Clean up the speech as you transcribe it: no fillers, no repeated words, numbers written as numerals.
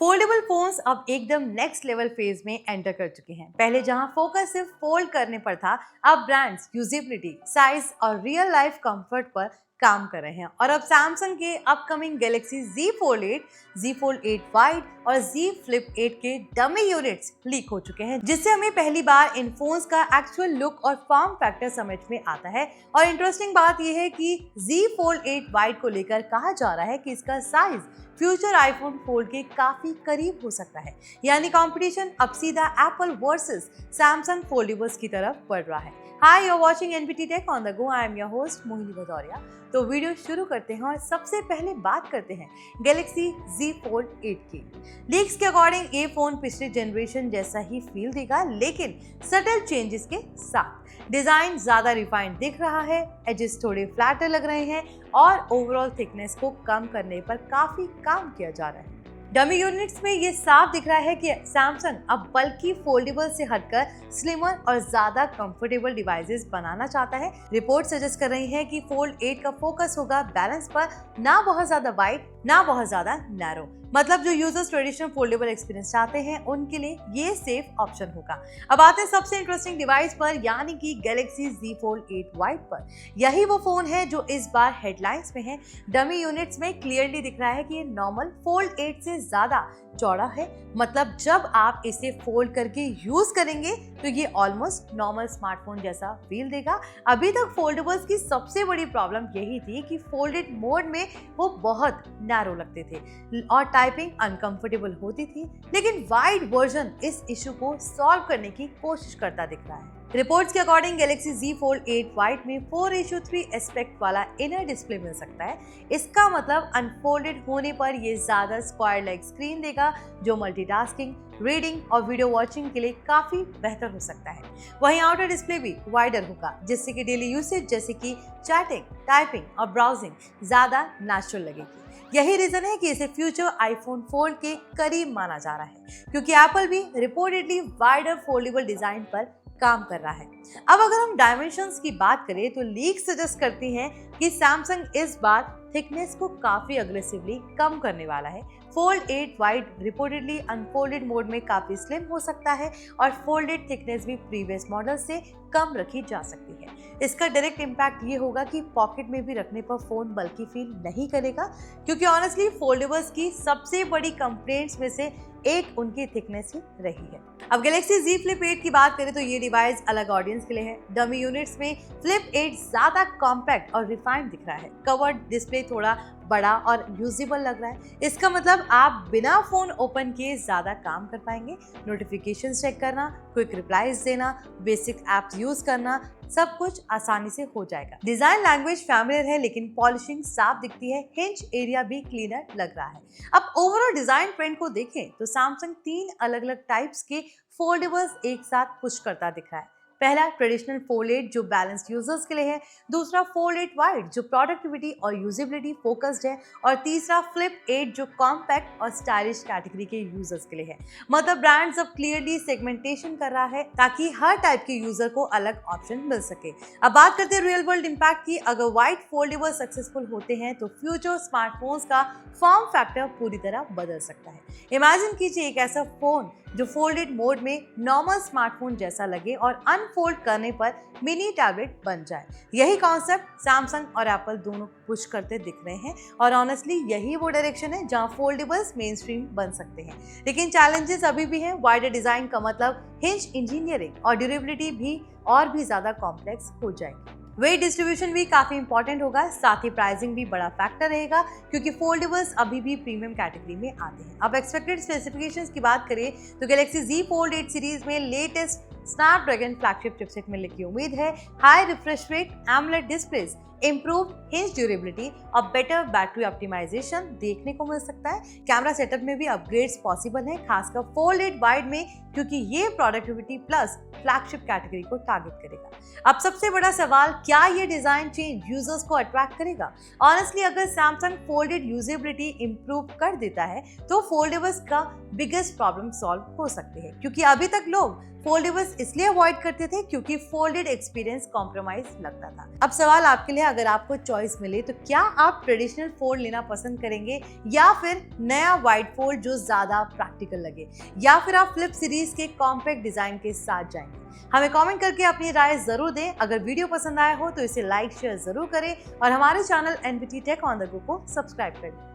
Foldable phones अब एकदम next level phase में एंटर कर चुके हैं। पहले जहां फोकस सिर्फ फोल्ड करने पर था, अब ब्रांड्स यूजेबिलिटी, साइज और रियल लाइफ कंफर्ट पर काम कर रहे हैं। और अब सैमसंग के upcoming Galaxy Z Fold 8, Z Fold 8 Wide और Z Flip 8 के डमी यूनिट्स लीक हो चुके हैं, जिससे हमें पहली बार इन फोन्स का एक्चुअल लुक और फॉर्म फैक्टर समझ में आता है। और इंटरेस्टिंग बात यह है कि Z Fold 8 Wide को लेकर कहा जा रहा है कि इसका साइज फ्यूचर आईफोन फोल्ड के काफी करीब हो सकता है, यानी कंपटीशन अब सीधा एप्पल वर्सेस सैमसंग फोल्डेबल्स की तरफ बढ़ रहा है। Hi, you are watching NPT tech on the go. I am your host Mohini Bhadauria. तो वीडियो शुरू करते हैं और सबसे पहले बात करते हैं गैलेक्सी Z Fold 8 की। लीक्स के अकॉर्डिंग ये फोन पिछले जनरेशन जैसा ही फील देगा, लेकिन सटल चेंजेस के साथ। डिजाइन ज्यादा रिफाइंड दिख रहा है, एजेस थोड़े फ्लैटर लग रहे हैं और ओवरऑल थिकनेस को कम करने पर काफी काम किया जा रहा है। डमी यूनिट्स में ये साफ दिख रहा है कि सैमसंग अब बल्कि फोल्डेबल से हटकर स्लिमर और ज्यादा कंफर्टेबल डिवाइसेस बनाना चाहता है। रिपोर्ट सजेस्ट कर रही है कि फोल्ड 8 का फोकस होगा बैलेंस पर, ना बहुत ज्यादा वाइड ना बहुत ज्यादा नैरो। मतलब जो यूजर्स ट्रेडिशनल फोल्डेबल एक्सपीरियंस चाहते हैं उनके लिए ये सेफ ऑप्शन होगा। अब आते हैं सबसे इंटरेस्टिंग डिवाइस पर, यानी कि गैलेक्सी Z Fold 8 Wide पर। यही वो फोन है जो इस बार हेडलाइंस में है। डमी यूनिट्स में क्लियरली दिख रहा है कि ये नॉर्मल फोल्ड 8 से ज्यादा चौड़ा है। मतलब जब आप इसे फोल्ड करके यूज करेंगे तो ये ऑलमोस्ट नॉर्मल स्मार्टफोन जैसा फील देगा। अभी तक फोल्डेबल्स की सबसे बड़ी प्रॉब्लम यही थी कि फोल्डेड मोड में वो बहुत नैरो लगते थे और टाइपिंग अनकंफर्टेबल होती थी, लेकिन वाइड वर्जन इस इशू को सॉल्व करने की कोशिश करता दिख रहा है। रिपोर्ट्स के according Galaxy Z Fold 8 Wide में 4:3 एस्पेक्ट वाला इनर डिस्प्ले मिल सकता है। इसका मतलब अनफोल्डेड होने पर ये ज्यादा स्क्वायर लाइक स्क्रीन देगा, जो मल्टीटास्किंग, रीडिंग और वीडियो वॉचिंग के लिए काफी बेहतर हो सकता है। वहीं आउटर डिस्प्ले भी वाइडर होगा, जिससे कि डेली यूसेज जैसे कि चैटिंग, टाइपिंग और ब्राउजिंग ज्यादा नेचुरल लगेगी। यही रीजन है कि इसे फ्यूचर आईफोन फोल्ड के करीब माना जा रहा है, क्योंकि एप्पल भी रिपोर्टेडली वाइडर फोल्डेबल डिजाइन पर काम कर रहा है। अब अगर हम डायमेंशंस की बात करें तो लीक सजेस्ट करती हैं कि सैमसंग इस बार थिकनेस को काफी अग्रेसिवली कम करने वाला है। Fold 8 wide reportedly unfolded mode में काफी स्लिम हो सकता है और फोल्डेड थिकनेस भी प्रीवियस मॉडल से कम रखी जा सकती है। इसका डायरेक्ट इम्पैक्ट ये होगा कि पॉकेट में भी रखने पर फोन बल्कि फील नहीं करेगा, क्योंकि ऑनेस्टली फोल्डेबल्स की सबसे बड़ी कंप्लेंट्स में से एक उनकी थिकनेस ही रही है। अब गैलेक्सी Z Flip 8 की बात करें तो ये डिवाइस अलग ऑडियंस के लिए है। डमी यूनिट्स में Flip 8 ज्यादा कॉम्पैक्ट और रिफाइंड दिख रहा है। कवर्ड डिस्प्ले थोड़ा बड़ा और यूजेबल लग रहा है। इसका मतलब आप बिना फोन ओपन किए ज्यादा काम कर पाएंगे। नोटिफिकेशन चेक करना, क्विक रिप्लाईज देना, बेसिक एप्स यूज करना, सब कुछ आसानी से हो जाएगा। डिजाइन लैंग्वेज फैमिलियर है, लेकिन पॉलिशिंग साफ दिखती है। हिंज एरिया भी क्लीनर लग रहा है। अब ओवरऑल डिजाइन ट्रेंड को देखें तो सैमसंग 3 अलग अलग टाइप्स के फोल्डेबल्स एक साथ पुश करता दिख रहा है। पहला ट्रेडिशनल फोल्ड 8 जो बैलेंस्ड यूजर्स के लिए है, दूसरा फोल्ड 8 वाइड जो प्रोडक्टिविटी और यूजेबिलिटी फोकस्ड है, और तीसरा फ्लिप 8 जो कॉम्पैक्ट और स्टाइलिश कैटेगरी के यूजर्स के लिए है। मतलब ब्रांड्स अब क्लियरली सेगमेंटेशन कर रहा है ताकि हर टाइप के यूजर को अलग ऑप्शन मिल सके। अब बात करते हैं रियल वर्ल्ड इम्पैक्ट की। अगर वाइड फोल्डेबल सक्सेसफुल होते हैं तो फ्यूचर स्मार्टफोन्स का फॉर्म फैक्टर पूरी तरह बदल सकता है। इमेजिन कीजिए एक ऐसा फोन जो फोल्डेड मोड में नॉर्मल स्मार्टफोन जैसा लगे और अनफोल्ड करने पर मिनी टैबलेट बन जाए। यही कॉन्सेप्ट सैमसंग और एप्पल दोनों पुश करते दिख रहे हैं, और ऑनेस्टली यही वो डायरेक्शन है जहां फोल्डेबल्स मेन स्ट्रीम बन सकते हैं। लेकिन चैलेंजेस अभी भी हैं। वाइडर डिजाइन का मतलब हिंज इंजीनियरिंग और ड्यूरेबिलिटी भी और भी ज्यादा कॉम्प्लेक्स हो जाएगी। वेट डिस्ट्रीब्यूशन भी काफी इंपॉर्टेंट होगा, साथ ही प्राइसिंग भी बड़ा फैक्टर रहेगा, क्योंकि फोल्डेबल्स अभी भी प्रीमियम कैटेगरी में आते हैं। अब एक्सपेक्टेड स्पेसिफिकेशंस की बात करें तो गैलेक्सी Z Fold 8 सीरीज में लेटेस्ट स्नैपड्रैगन फ्लैगशिप चिपसेट मिलने की उम्मीद है। High refresh rate, AMOLED displace, improve hinge durability और बेटर बैटरी ऑप्टिमाइजेशन देखने को मिल सकता है। कैमरा सेटअप में भी अपग्रेड्स पॉसिबल हैं, खासकर फोल्ड 8 वाइड में, क्योंकि ये प्रोडक्टिविटी प्लस फ्लैगशिप कैटेगरी को टारगेट करेगा। अब सबसे बड़ा सवाल, क्या ये डिजाइन चेंज यूजर्स को अट्रैक्ट करेगा? ऑनेस्टली अगर सैमसंग फोल्डेड यूजेबिलिटी इंप्रूव कर देता है तो फोल्डेबल्स का बिगेस्ट प्रॉब्लम सॉल्व हो सकते हैं, क्योंकि अभी तक लोग फोल्डेबल्स इसलिए अवॉइड करते थे क्योंकि फोल्डेड एक्सपीरियंस कॉम्प्रोमाइज लगता था। अब सवाल आपके लिए, अगर आपको चॉइस मिले तो क्या आप ट्रेडिशनल फोल्ड लेना पसंद करेंगे या फिर नया वाइड फोल्ड जो ज्यादा प्रैक्टिकल लगे, या फिर आप फ्लिप सीरीज के कॉम्पैक्ट डिजाइन के साथ जाएंगे? हमें कमेंट करके अपनी राय जरूर दें। अगर वीडियो पसंद आया हो तो इसे लाइक शेयर जरूर करें और हमारे channel NBT tech on the go को सब्सक्राइब करें।